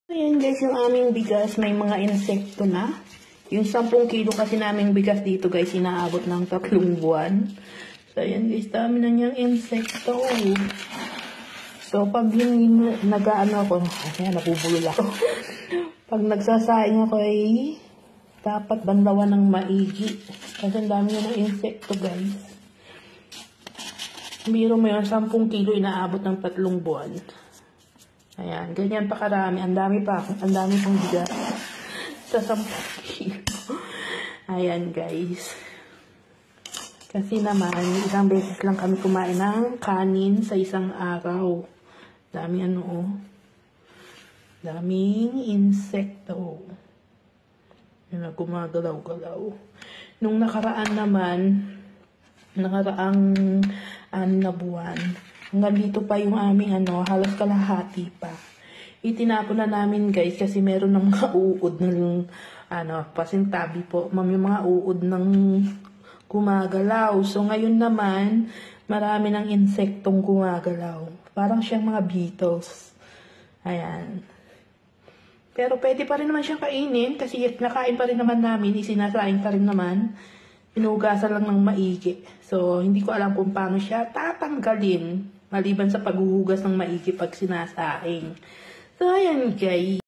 Ayan guys, yung aming bigas, may mga insekto na. Yung 10 kilo kasi naming bigas dito guys, inaabot ng 3 buwan. So ayan guys, dami na niyang insekto. So pag yung nag-ano ako, ayan, napubulol ako. Pag nagsasaing ako ay dapat banlawan ng maigi. Kasi ang dami na ng insekto guys. Biro mo yun, 10 kilo inaabot ng 3 buwan. Ayan, ganyan pa karami. Ang dami pang bigas sa 10 kilo. Ayan guys. Kasi naman, isang beses lang kami kumain ng kanin sa isang araw. Daming daming insekto. Yun na, gumagalaw-galaw. Nung nakaraang 6 na buwan, hanggang dito pa yung aming halos kalahati pa. Itinapon na namin guys kasi meron ng mga uod ng pasintabi po. Yung mga uod ng gumagalaw. So ngayon naman, marami ng insektong gumagalaw. Parang siyang mga beetles. Ayan. Pero pwede pa rin naman siyang kainin kasi nakain pa rin naman namin, isinasaing pa rin naman. Inugasan lang ng maigi. So, hindi ko alam kung paano siya tatanggalin maliban sa paghuhugas ng maigi pag sinasaing. So, ayan guys.